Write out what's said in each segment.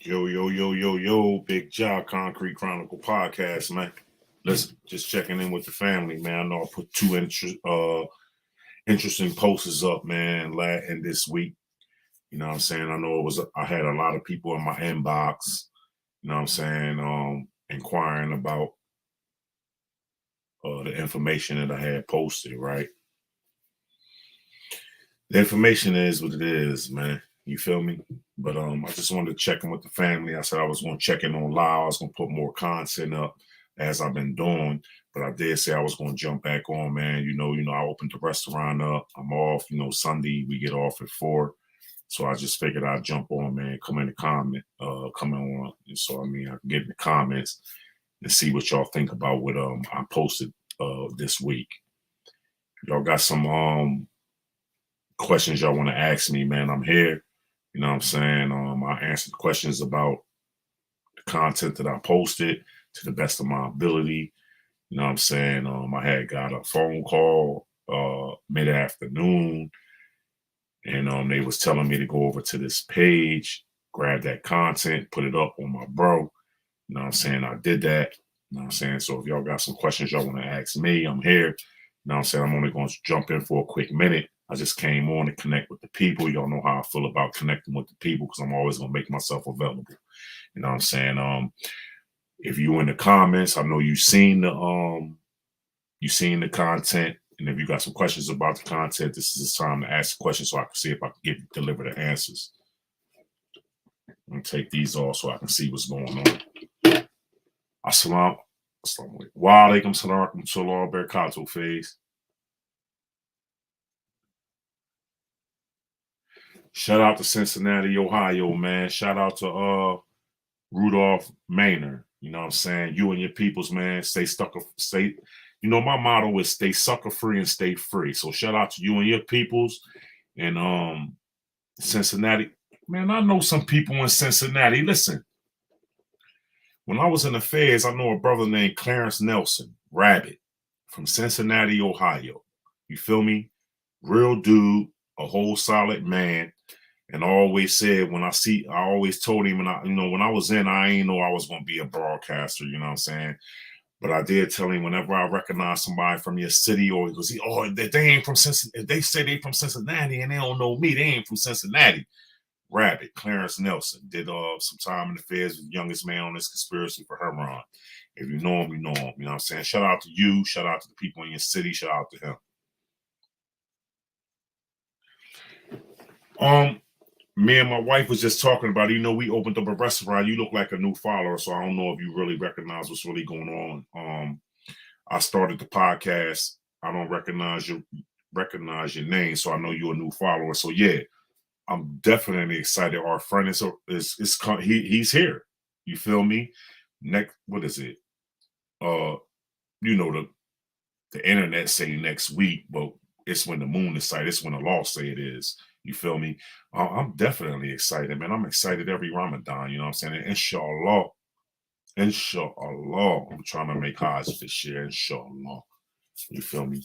Yo, yo, yo, yo, yo, Big Job Concrete Chronicle podcast, man. Listen, just checking in with the family, man. I know I put two interesting posters up, man, in this week. You know what I'm saying? I know I had a lot of people in my inbox, you know what I'm saying, inquiring about the information that I had posted, right? The information is what it is, man. You feel me? But I just wanted to check in with the family. I said I was going to check in on live. I was going to put more content up as I've been doing. But I did say I was going to jump back on, man. I opened the restaurant up. I'm off. Sunday we get off at 4. So I just figured I'd jump on, man. Come in the comment, come on. So I can get in the comments and see what y'all think about what I posted this week. Y'all got some questions y'all want to ask me, man, I'm here. You know what I'm saying? I answered questions about the content that I posted to the best of my ability. You know what I'm saying? I had got a phone call mid-afternoon, and they was telling me to go over to this page, grab that content, put it up on my bro. You know what I'm saying? I did that. You know what I'm saying? So if y'all got some questions y'all want to ask me, I'm here. You know what I'm saying? I'm only going to jump in for a quick minute. I just came on to connect with the people. Y'all know how I feel about connecting with the people because I'm always going to make myself available. You know what I'm saying? If you in the comments, I know you seen the content. And if you got some questions about the content, this is the time to ask the questions so I can see if I can deliver the answers. I'm going to take these off so I can see what's going on. Assalamu alaikum. Wa alaikum salam barakatuh, phase. Shout out to Cincinnati, Ohio, man. Shout out to Rudolph Maynard. You know what I'm saying? You and your peoples, man. Stay. My motto is stay sucker free and stay free. So shout out to you and your peoples and Cincinnati. Man, I know some people in Cincinnati. Listen, when I was in the feds, I know a brother named Clarence Nelson, Rabbit, from Cincinnati, Ohio. You feel me? Real dude, a whole solid man. And I always said I always told him, when I was in, I ain't know I was going to be a broadcaster, you know what I'm saying? But I did tell him whenever I recognize somebody from your city or because they ain't from Cincinnati, they say they from Cincinnati and they don't know me, they ain't from Cincinnati. Rabbit, Clarence Nelson, did some time in the feds, was the youngest man on this conspiracy for Heron. If you know him, you know him. You know what I'm saying? Shout out to you, shout out to the people in your city, shout out to him. Me and my wife was just talking about it. We opened up a restaurant. You look like a new follower, so I don't know if you really recognize what's really going on. I started the podcast. I don't recognize your name, so I know you're a new follower. So yeah, I'm definitely excited. Our friend he's here. You feel me? Next, what is it? The internet say next week, but it's when the moon is sighted. It's when the law say it is. You feel me? I'm definitely excited, man. I'm excited every Ramadan. You know what I'm saying? And inshallah, I'm trying to make Hajj this year. Inshallah, you feel me?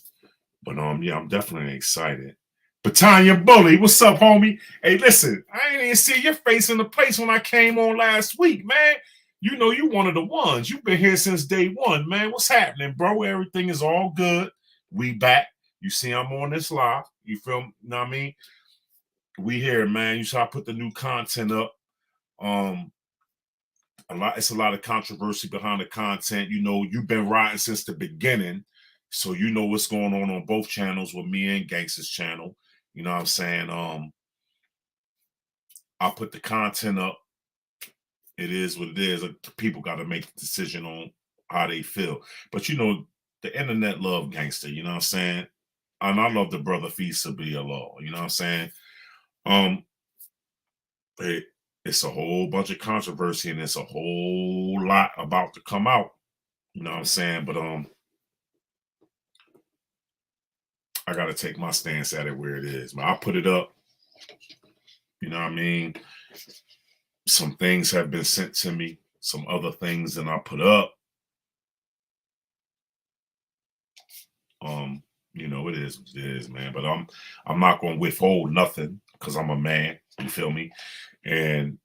But yeah, I'm definitely excited. Batanya Bully, what's up, homie? Hey, listen, I ain't even see your face in the place when I came on last week, man. You one of the ones. You've been here since day one, man. What's happening, bro? Everything is all good. We back. You see, I'm on this live. You feel me? You know what I mean? We here, man. You saw I put the new content up. It's a lot of controversy behind the content. You've been riding since the beginning, so you know what's going on both channels with me and Gangsta's channel. You know what I'm saying? I put the content up. It is what it is. People got to make a decision on how they feel. But the internet love Gangsta. You know what I'm saying? And I love the brother Fisa be Allah. You know what I'm saying? It's a whole bunch of controversy and it's a whole lot about to come out. You know what I'm saying? But I got to take my stance at it where it is. Man, I put it up. You know what I mean? Some things have been sent to me. Some other things that I put up. It is what it is, man. But I'm not going to withhold nothing because I'm a man. You feel me? And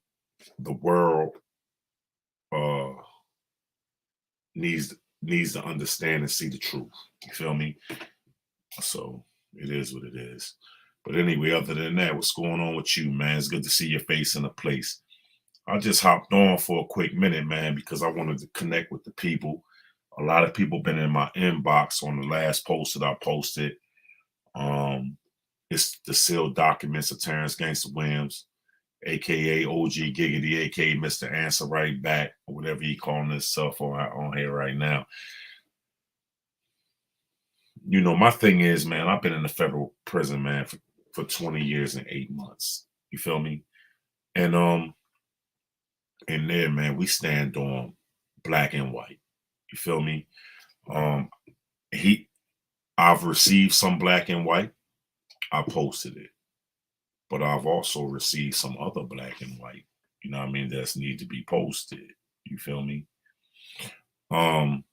the world uh needs needs to understand and see the truth. You feel me? So it is what it is. But anyway, other than that, what's going on with you, man? It's good to see your face in a place. I just hopped on for a quick minute, man, because I wanted to connect with the people. A lot of people been in my inbox on the last post that I posted. Um, it's the sealed documents of Terrence Gangster Williams, aka OG Giggity, aka Mr. Answer Right Back, or whatever he calling himself on here right now. You know, my thing is, man, I've been in the federal prison, man, for 20 years and 8 months. You feel me? And in there, man, we stand on black and white. You feel me? Um, he I've received some black and white. I posted it. But I've also received some other black and white, you know what I mean, that's need to be posted. You feel me? Um,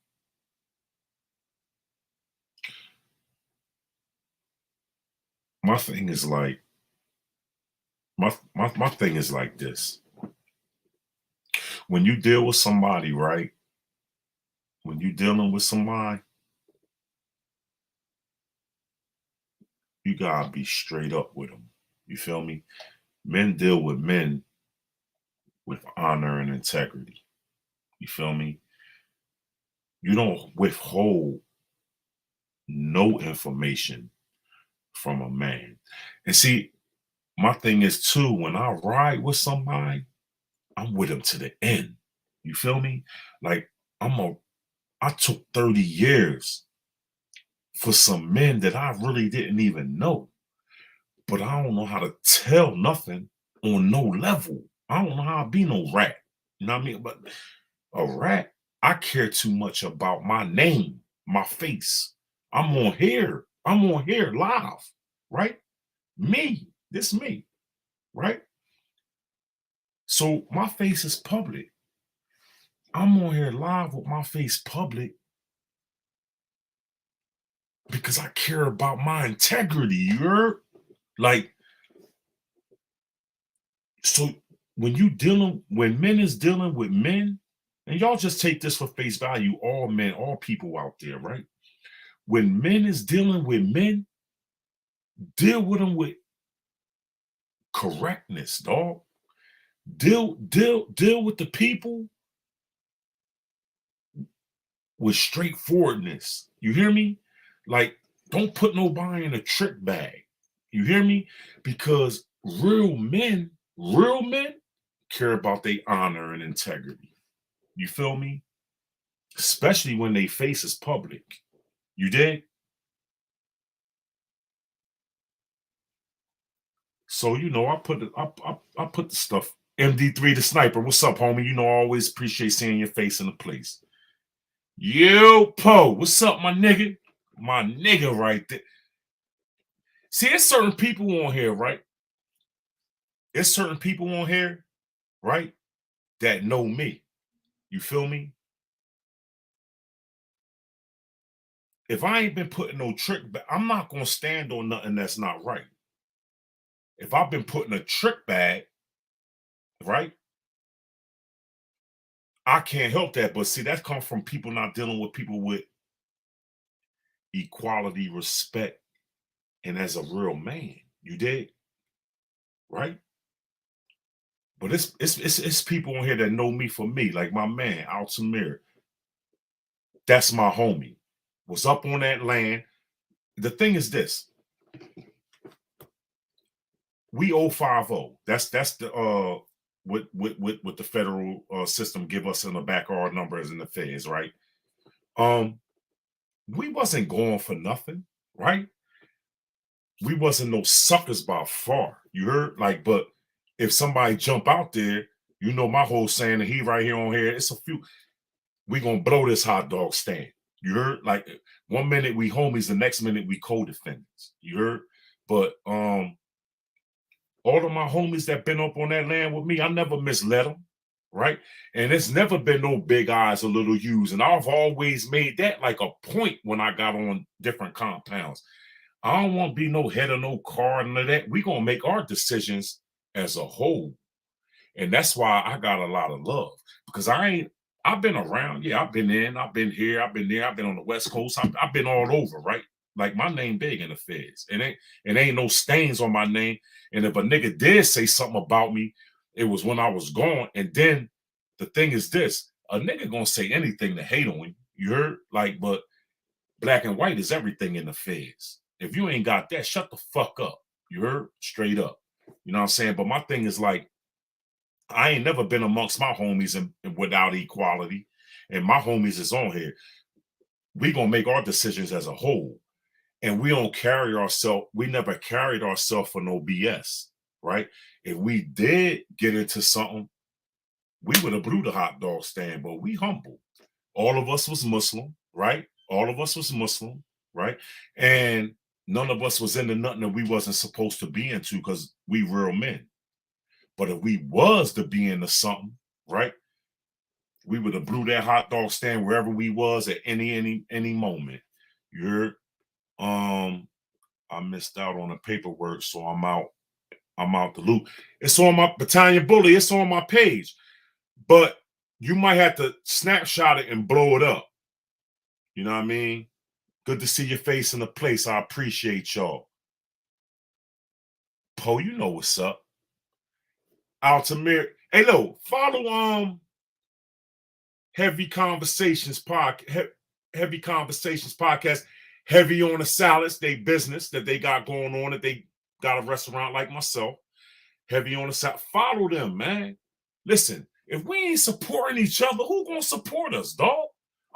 my thing is like my thing is like this. When you deal with somebody, right? When you dealing with somebody, you gotta be straight up with them. You feel me? Men deal with men with honor and integrity. You feel me? You don't withhold no information from a man. And see, my thing is too, when I ride with somebody, I'm with them to the end. You feel me? Like I took 30 years for some men that I really didn't even know. But I don't know how to tell nothing on no level. I don't know how to be no rat. You know what I mean? But a rat, I care too much about my name, my face. I'm on here. I'm on here live, right? Me. This me, right? So my face is public. I'm on here live with my face public because I care about my integrity. You're like, so when men is dealing with men, and y'all just take this for face value, all men, all people out there, right? When men is dealing with men, deal with them with correctness, dog. Deal with the people with straightforwardness. You hear me? Like, don't put nobody in a trick bag. You hear me? Because real men care about their honor and integrity. You feel me? Especially when they face is public. You dig? So you know, I put the stuff. MD3 the sniper. What's up, homie? You know, I always appreciate seeing your face in the place. Yo, Poe, what's up, my nigga? My nigga right there. See, there's certain people on here, right? There's certain people on here, right, that know me. You feel me? If I ain't been putting no trick back, I'm not gonna stand on nothing that's not right. If I've been putting a trick bag, right, I can't help that. But see, that comes from people not dealing with people with equality, respect, and as a real man. You did, right? But it's people on here that know me for me, like my man, Altamir. That's my homie. Was up on that land. The thing is this: we 050. That's the what the federal system give us in the back of our numbers in the feds, right? Um, we wasn't going for nothing, right? We wasn't no suckers by far. You heard? Like, but if somebody jump out there, you know my whole saying that he right here on here, it's a few, we gonna blow this hot dog stand. You heard? Like 1 minute we homies, the next minute we co-defendants. You heard? But all of my homies that been up on that land with me, I never misled them, right? And it's never been no big eyes or little U's. And I've always made that like a point when I got on different compounds. I don't want to be no head or no car, none of that. We gonna make our decisions as a whole. And that's why I got a lot of love, because I've been around. Yeah, I've been in, I've been here, I've been there, I've been on the West Coast. I've been all over, right? Like, my name big in the feds. It ain't no stains on my name. And if a nigga did say something about me, it was when I was gone. And then the thing is this: a nigga gonna say anything to hate on you. You heard? Like, but black and white is everything in the feds. If you ain't got that, shut the fuck up. You heard? Straight up. You know what I'm saying? But my thing is, like, I ain't never been amongst my homies and without equality. And my homies is on here. We gonna make our decisions as a whole. And we don't carry ourselves, we never carried ourselves for no BS, right? If we did get into something, we would have blew the hot dog stand, but we humble. All of us was Muslim, right? All of us was Muslim, right? And none of us was into nothing that we wasn't supposed to be into, because we real men. But if we was to be into something, right, we would have blew that hot dog stand wherever we was at any moment. You're I missed out on the paperwork, so I'm out the loop. It's on my Battalion Bully, it's on my page. But you might have to snapshot it and blow it up. You know what I mean? Good to see your face in the place. I appreciate y'all. Poe, you know what's up. Altamir. Hey, look, follow Heavy Conversations podcast. Heavy Conversations podcast. Heavy on the salads, they business that they got going on, that they got a restaurant like myself. Heavy on the salad. Follow them, man. Listen, if we ain't supporting each other, who gonna support us, dog?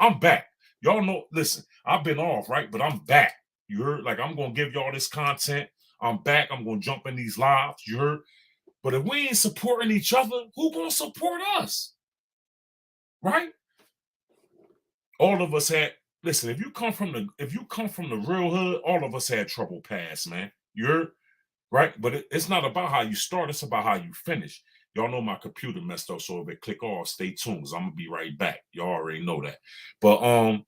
I'm back. Y'all know, listen, I've been off, right? But I'm back. You heard? Like, I'm gonna give y'all this content. I'm back. I'm gonna jump in these lives. You heard? But if we ain't supporting each other, who gonna support us? Right? All of us had, listen, if you come from the real hood, all of us had trouble past, man. You heard? Right? But it's not about how you start, it's about how you finish. Y'all know my computer messed up, so if it click off, stay tuned, because I'm gonna be right back. Y'all already know that. But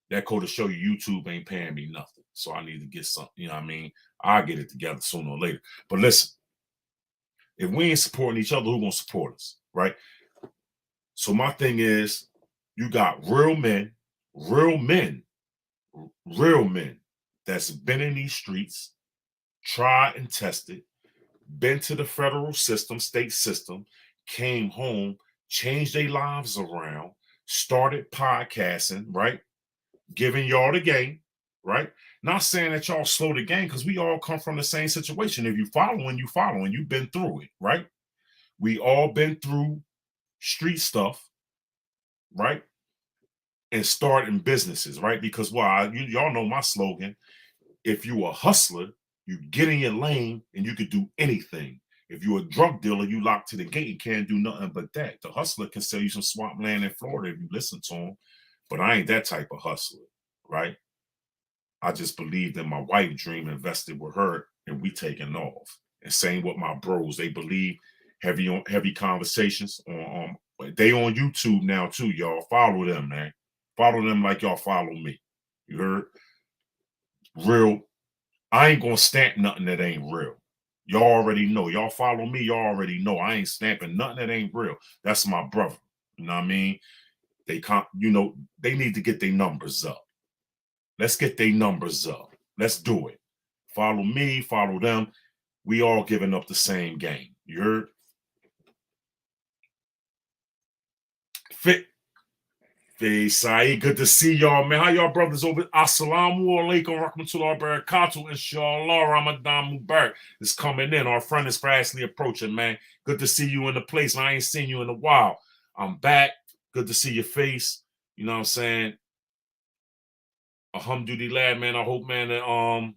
that code to show you YouTube ain't paying me nothing. So I need to get something, you know what I mean? I'll get it together sooner or later. But listen, if we ain't supporting each other, who gonna support us? Right? So my thing is, you got real men that's been in these streets, tried and tested, been to the federal system, state system, came home, changed their lives around, started podcasting, right? Giving y'all the game, right? Not saying that y'all slow the game, because we all come from the same situation. If you following, you've been through it, right? We all been through street stuff, right? And starting businesses, right? Because y'all know my slogan: if you a hustler, you get in your lane and you could do anything. If you're a drug dealer, you locked to the gate and can't do nothing but that. The hustler can sell you some swamp land in Florida if you listen to him, but I ain't that type of hustler, right? I just believed in my wife dream, invested with her, and we taking off. And same with my bros. They believe heavy conversations on they on YouTube now too, y'all. Follow them, man. Follow them like y'all follow me. You heard? Real. I ain't gonna stamp nothing that ain't real. Y'all already know. Y'all follow me, y'all already know. I ain't stamping nothing that ain't real. That's my brother. You know what I mean? They can't, they need to get their numbers up. Let's get their numbers up. Let's do it. Follow me, follow them. We all giving up the same game. You heard? Fit. Saeed, good to see y'all, man. How y'all brothers over? Assalamu alaikum, rahmatullahi barakatuh, inshallah, Ramadan Mubarak is coming in. Our friend is fastly approaching, man. Good to see you in the place. I ain't seen you in a while. I'm back. Good to see your face. You know what I'm saying? Alhamdulillah, man. I hope, man, that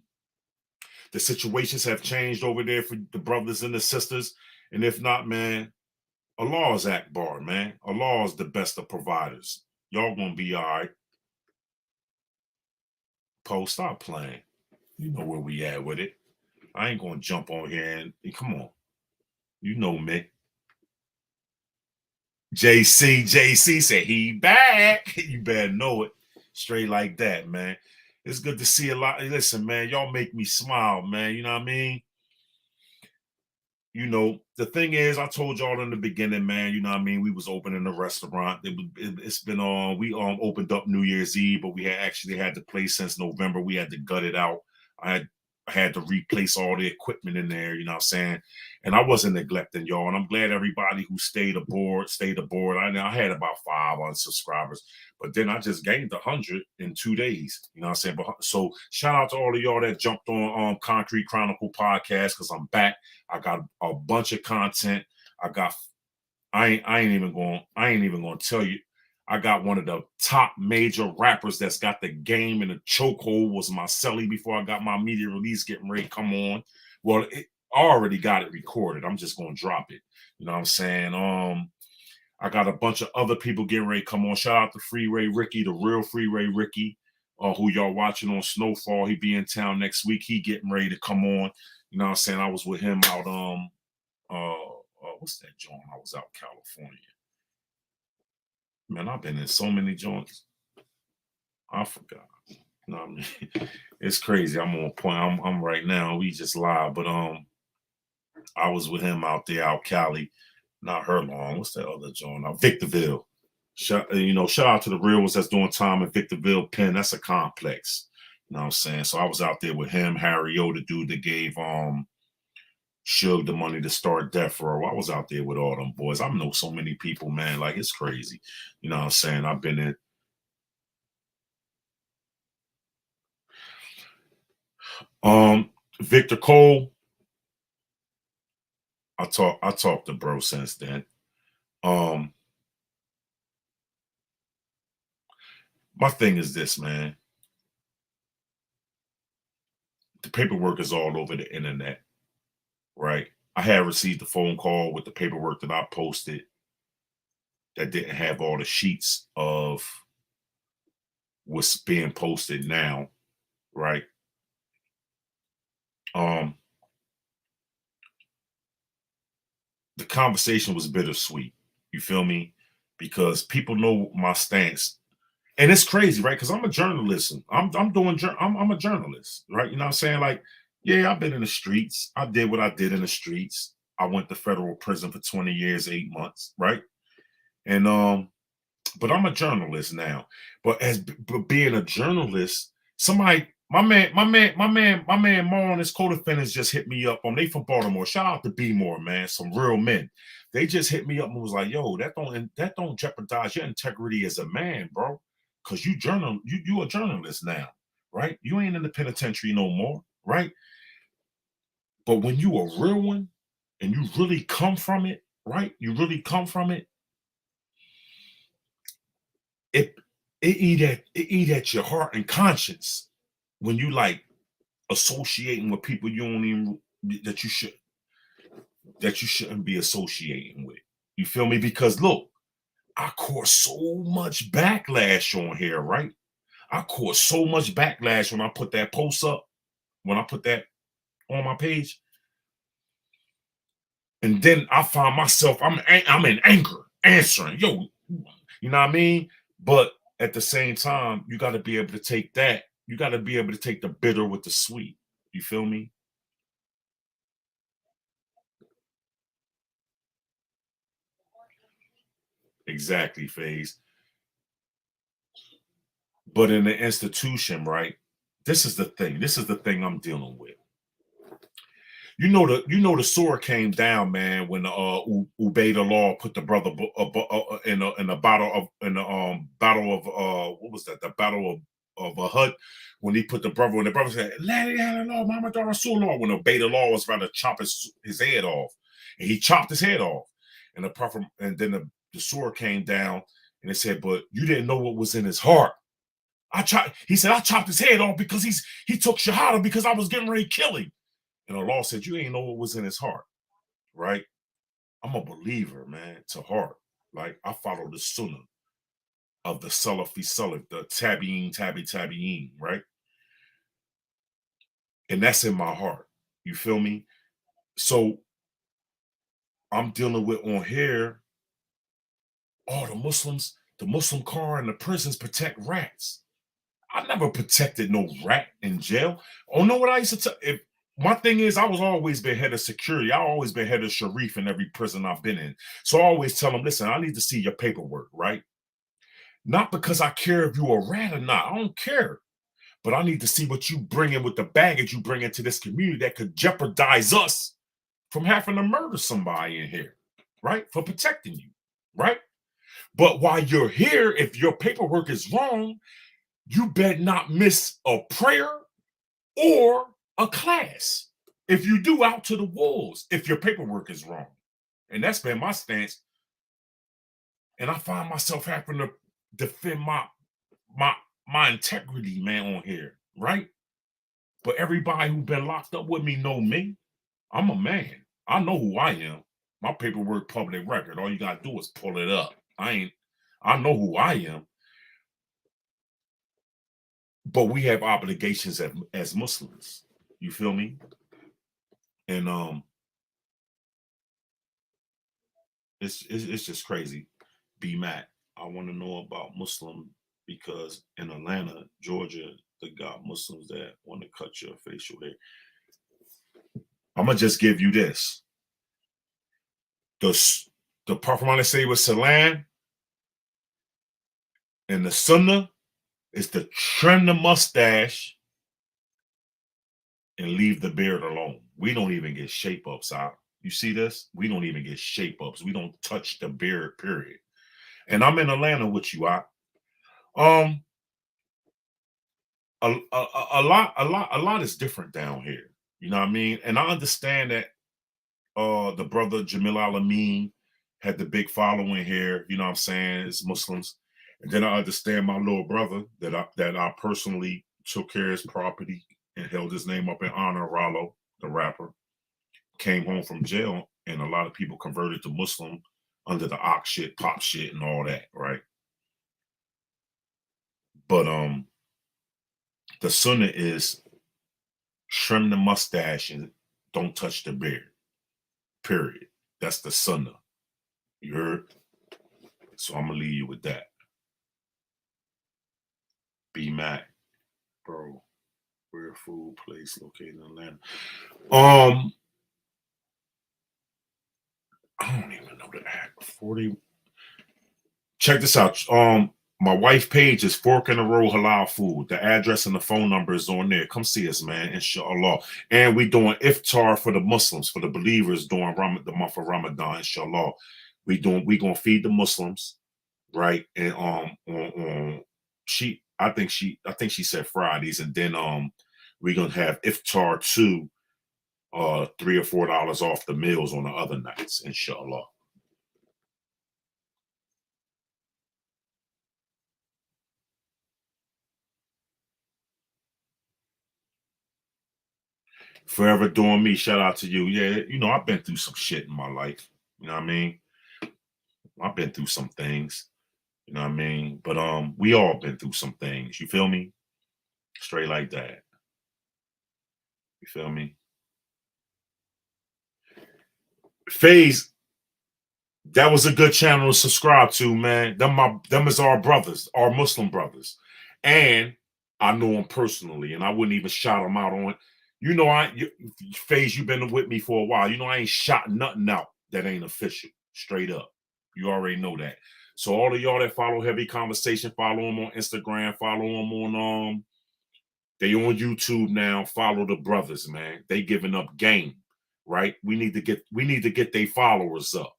the situations have changed over there for the brothers and the sisters. And if not, man, Allah is Akbar, man. Allah is the best of providers. Y'all gonna be all right. Poe, stop playing. You know where we at with it. I ain't gonna jump on here and come on. You know me. JC said he back. You better know it. Straight like that, man. It's good to see a lot. Listen, man, y'all make me smile, man. You know what I mean? the thing is, I told y'all in the beginning, man, you know what I mean? We was opening a restaurant. It's been we opened up New Year's Eve, but we had actually had the place since November. We had to gut it out. I had to replace all the equipment in there, you know what I'm saying? And I wasn't neglecting y'all. And I'm glad everybody who stayed aboard. I had about 5 unsubscribers, but then I just gained 100 in 2 days. You know what I'm saying? But so shout out to all of y'all that jumped on Concrete Chronicle podcast, because I'm back. I got a bunch of content. I ain't even going to tell you. I got one of the top major rappers that's got the game in a chokehold was Marcelli before I got my media release getting ready to come on. Well, I already got it recorded. I'm just going to drop it. You know what I'm saying? I got a bunch of other people getting ready to come on. Shout out to Freeway Ricky, the real Freeway Ricky, who y'all watching on Snowfall. He be in town next week. He getting ready to come on. You know what I'm saying? I was with him out what's that joint? I was out California. Man, I've been in so many joints. I forgot. You know what I mean? It's crazy. I'm on point. I'm right now. We just live, but I was with him out there, out Cali. Not her long. What's that other joint? Victorville. Shout out to the real ones that's doing time in Victorville, Penn. That's a complex. You know what I'm saying? So I was out there with him, Harry O, the dude that gave Suge the money to start Death Row. I was out there with all them boys. I know so many people, man. Like, it's crazy. You know what I'm saying? I've been in. Victor Cole. I talked to bro since then. My thing is this, man. The paperwork is all over the internet, right? I had received a phone call with the paperwork that I posted that didn't have all the sheets of what's being posted now, right? The conversation was bittersweet. You feel me? Because people know my stance. And it's crazy, right? Because I'm a journalist. I'm a journalist, right? You know what I'm saying? Like, yeah, I've been in the streets. I did what I did in the streets. I went to federal prison for 20 years, 8 months, right? And but I'm a journalist now. But being a journalist, my man Mar and his co-defendants just hit me up. They from Baltimore. Shout out to B More, man. Some real men. They just hit me up and was like, yo, that don't jeopardize your integrity as a man, bro. Cause you a journalist now, right? You ain't in the penitentiary no more, right? But when you a real one and you really come from it, right? You really come from it, it eat at your heart and conscience when you like associating with people you don't even that you shouldn't be associating with. You feel me? Because look, I caught so much backlash on here, right? I caught so much backlash when I put that post up, when I put that on my page. And then I find myself, I'm in anger, answering, yo, you know what I mean? But at the same time, you got to be able to take that. You got to be able to take the bitter with the sweet. You feel me? Exactly, FaZe. But in the institution, right? This is the thing. This is the thing I'm dealing with. The sword came down, man, when Ubeda Law put the brother in a battle of battle of what was that? The battle of a hut, when he put the brother, when the brother said, "Let it out, Law, Mama Rasulullah," when Ubeda Law was about to chop his head off, and he chopped his head off, and the prophet, and then the sword came down, and it said, "But you didn't know what was in his heart." He said, "I chopped his head off because he took Shahada because I was getting ready to kill him." And Allah said, "You ain't know what was in his heart," right? I'm a believer, man, to heart. Like, I follow the sunnah of the Salafi Salaf, the Tabi'een, right? And that's in my heart. You feel me? So I'm dealing with on here, the Muslim car and the prisons protect rats. I never protected no rat in jail. Oh, know what I used to tell? my thing is, I was always been head of security. I always been head of Sharif in every prison I've been in. So I always tell them, listen, I need to see your paperwork, right? Not because I care if you a rat or not. I don't care. But I need to see what you bring in with the baggage you bring into this community that could jeopardize us from having to murder somebody in here, right? For protecting you, right? But while you're here, if your paperwork is wrong, you better not miss a prayer or a class. If you do, out to the wolves if your paperwork is wrong. And that's been my stance. And I find myself having to defend my my integrity, man, on here, right? But everybody who been locked up with me know me. I'm a man. I know who I am. My paperwork public record. All you gotta do is pull it up. I know who I am. But we have obligations as Muslims. You feel me? And it's just crazy. B Mac, I want to know about Muslim because in Atlanta, Georgia, they got Muslims that want to cut your facial hair. I'm gonna just give you this. The Prophet I say with Salam and the Sunnah is to trim the mustache and leave the beard alone. We don't even get shape ups out. You see this? We don't even get shape ups. We don't touch the beard, period. And I'm in Atlanta with you, I um a lot is different down here. You know what I mean? And I understand that the brother Jamil Alameen had the big following here, you know what I'm saying, it's Muslims. And then I understand my little brother that I personally took care of his property and held his name up in honor of Rollo, the rapper, came home from jail, and a lot of people converted to Muslim under the ox shit, pop shit, and all that, right? But the sunnah is trim the mustache and don't touch the beard. Period. That's the sunnah. You heard? So I'm gonna leave you with that. B Mac, bro. Rare food place located in Atlanta. Um, I don't even know the act. 40. Check this out. My wife page is Fork in the Road Halal Food. The address and the phone number is on there. Come see us, man. Inshallah. And we doing iftar for the Muslims, for the believers during the month of Ramadan. Inshallah. We gonna feed the Muslims, right? And I think she said Fridays, and then we're gonna have iftar too, $3 or $4 off the meals on the other nights, inshallah. Forever doing me, shout out to you. Yeah, I've been through some shit in my life. You know what I mean? I've been through some things. You know what I mean? But we all been through some things. You feel me? Straight like that. You feel me? Phase, that was a good channel to subscribe to, man. Them is our brothers, our Muslim brothers. And I know them personally, and I wouldn't even shout them out on. Phase, you've been with me for a while. I ain't shot nothing out that ain't official. Straight up. You already know that. So all of y'all that follow Heavy Conversation, follow them on Instagram, follow them on they on YouTube now. Follow the brothers, man. They giving up game, right? We need to get their followers up.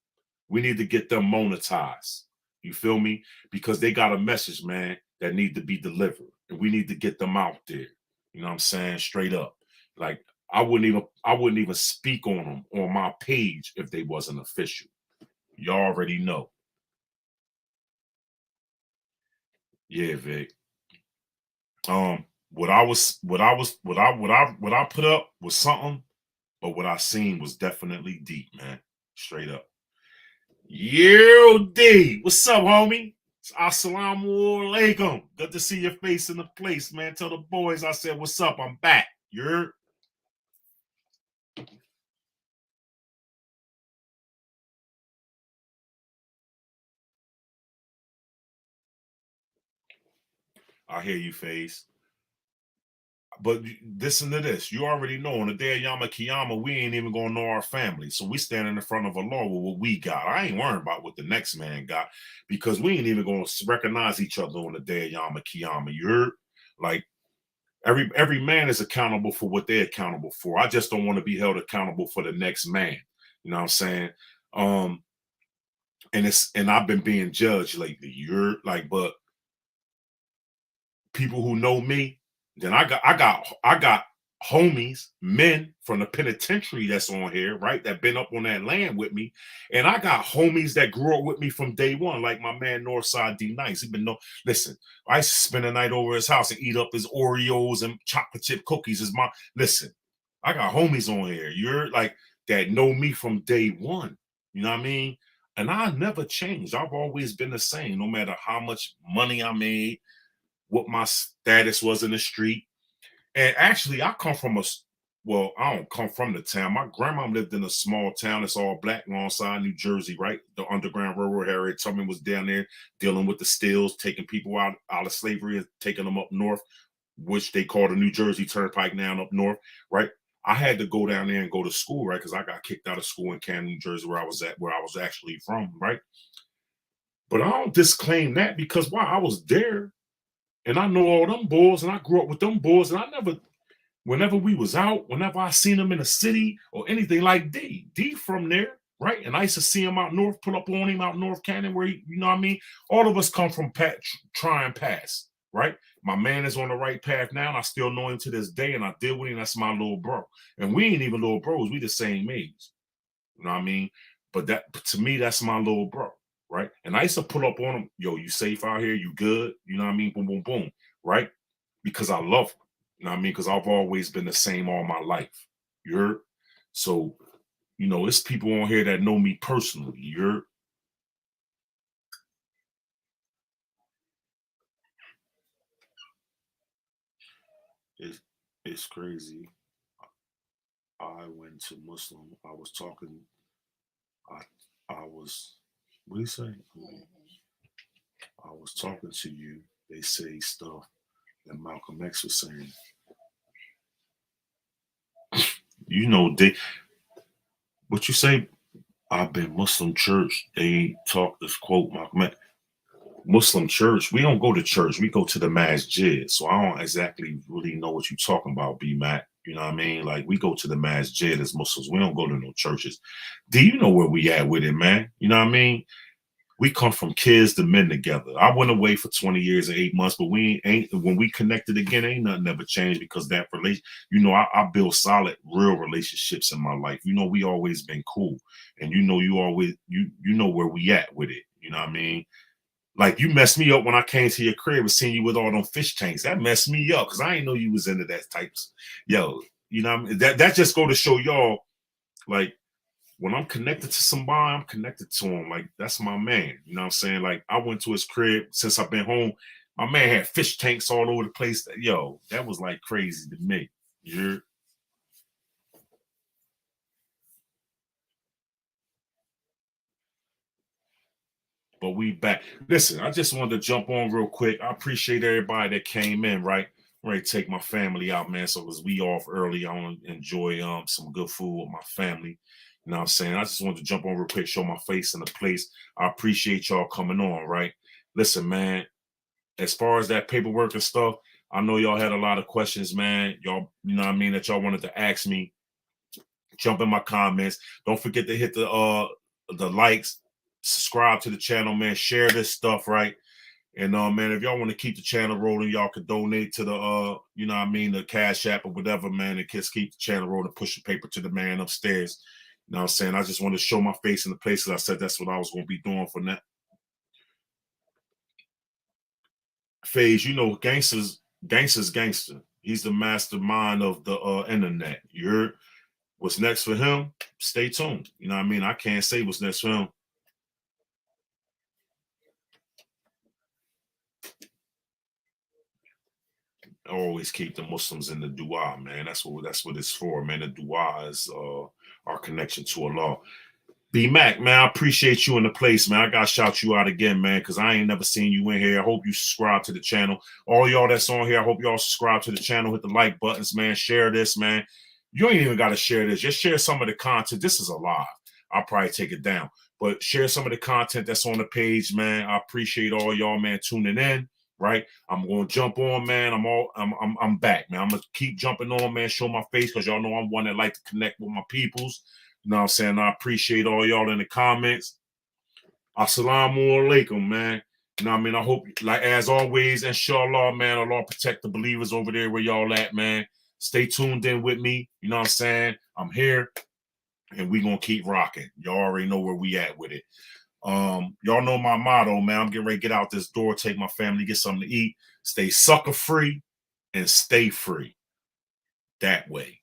We need to get them monetized. You feel me? Because they got a message, man, that need to be delivered. And we need to get them out there. You know what I'm saying? Straight up. Like I wouldn't even speak on them on my page if they wasn't official. You already know. Yeah, Vic. What I put up was something, but what I seen was definitely deep, man. Straight up. Yo, D, what's up, homie? Assalamu alaikum. Good to see your face in the place, man. Tell the boys I said, what's up? I'm back. You're. I hear you, face. But listen to this. You already know on the day of Yama Kiyama, we ain't even gonna know our family. So we standing in front of a law with what we got. I ain't worrying about what the next man got because we ain't even gonna recognize each other on the day of Yama Kiyama. You're like every man is accountable for what they're accountable for. I just don't want to be held accountable for the next man. You know what I'm saying? Um, and I've been being judged lately. You're like, but people who know me, then I got homies, men from the penitentiary that's on here, right? That been up on that land with me. And I got homies that grew up with me from day one, like my man Northside D Nice. He been no listen, I used to spend the night over his house and eat up his Oreos and chocolate chip cookies. His mom, listen, I got homies on here. You're like that know me from day one. You know what I mean? And I never changed. I've always been the same, no matter how much money I made, what my status was in the street. And actually, I come from well, I don't come from the town. My grandma lived in a small town that's all black alongside New Jersey, right? The Underground Railroad. Harriet Tubman was down there dealing with the stills, taking people out of slavery and taking them up north, which they call the New Jersey Turnpike now up north, right? I had to go down there and go to school, right? Because I got kicked out of school in Canton, New Jersey, where I was at, where I was actually from, right? But I don't disclaim that because why? I was there and I know all them boys, and I grew up with them boys, and I never, whenever we was out, whenever I seen them in the city or anything like D from there, right? And I used to see him out north, pull up on him out North Cannon, where he, you know what I mean? All of us come from trying pass, right? My man is on the right path now, and I still know him to this day, and I deal with him. That's my little bro. And we ain't even little bros, we the same age. You know what I mean? But to me, that's my little bro, right? And I used to pull up on him, yo, you safe out here? You good? You know what I mean? Boom, boom, boom, right? Because I love him. You know what I mean? Because I've always been the same all my life. You're so, it's people on here that know me personally. It's, it's crazy. I went to Muslim. I was talking. I I was. What do you say? I was talking to you. They say stuff that Malcolm X was saying. They what you say? I've been Muslim church. They talk this quote Malcolm X. Muslim church. We don't go to church. We go to the masjid. So I don't exactly really know what you're talking about, B Mac. You know what I mean? Like we go to the masjid as Muslims. We don't go to no churches. Do you know where we at with it, man? You know what I mean? We come from kids to men together. I went away for 20 years and 8 months, but we ain't when we connected again, ain't nothing ever changed because that relation, I build solid, real relationships in my life. We always been cool. And you always you know where we at with it. You know what I mean? Like you messed me up when I came to your crib and seen you with all them fish tanks. That messed me up because I didn't know you was into that types. Yo, you know what I mean? That just go to show y'all, like, when I'm connected to somebody, I'm connected to him. Like, that's my man. You know what I'm saying? Like, I went to his crib since I've been home. My man had fish tanks all over the place. Yo, that was like crazy to me. You're, but we back. Listen, I just wanted to jump on real quick. I appreciate everybody that came in, right? I'm ready to take my family out, man. So as we off early, I want to enjoy some good food with my family. You know what I'm saying? I just wanted to jump on real quick, show my face in the place. I appreciate y'all coming on, right? Listen, man, as far as that paperwork and stuff, I know y'all had a lot of questions, man. Y'all, you know what I mean, that y'all wanted to ask me. Jump in my comments. Don't forget to hit the likes, subscribe to the channel, man. Share this stuff, right? And man, if y'all want to keep the channel rolling, y'all could donate to the you know what I mean, the Cash App or whatever, man, and just keep the channel rolling, push the paper to the man upstairs. You know what I'm saying? I just want to show my face in the places. I said that's what I was gonna be doing for that phase. Gangster. He's the mastermind of the internet. You're what's next for him? Stay tuned. You know what I mean? I can't say what's next for him. Always keep the Muslims in the dua, man. That's what it's for, man. The dua is our connection to Allah. B Mac, man, I appreciate you in the place, man. I gotta shout you out again, man, because I ain't never seen you in here. I hope you subscribe to the channel. All y'all that's on here, I hope y'all subscribe to the channel. Hit the like buttons, man. Share this, man. You ain't even got to share this. Just share some of the content. This is a live. I'll probably take it down, but share some of the content that's on the page, man. I appreciate all y'all, man, tuning in. Right, I'm gonna jump on, man. I'm back, man. I'm gonna keep jumping on, man. Show my face because y'all know I'm one that like to connect with my peoples. You know what I'm saying? I appreciate all y'all in the comments. Assalamu alaikum, man. You know what I mean? I hope, like as always, inshallah, man, Allah protect the believers over there where y'all at, man. Stay tuned in with me. You know what I'm saying? I'm here and we gonna keep rocking. Y'all already know where we at with it. Y'all know my motto, man. I'm getting ready to get out this door, take my family, get something to eat, stay sucker free, and stay free. That way.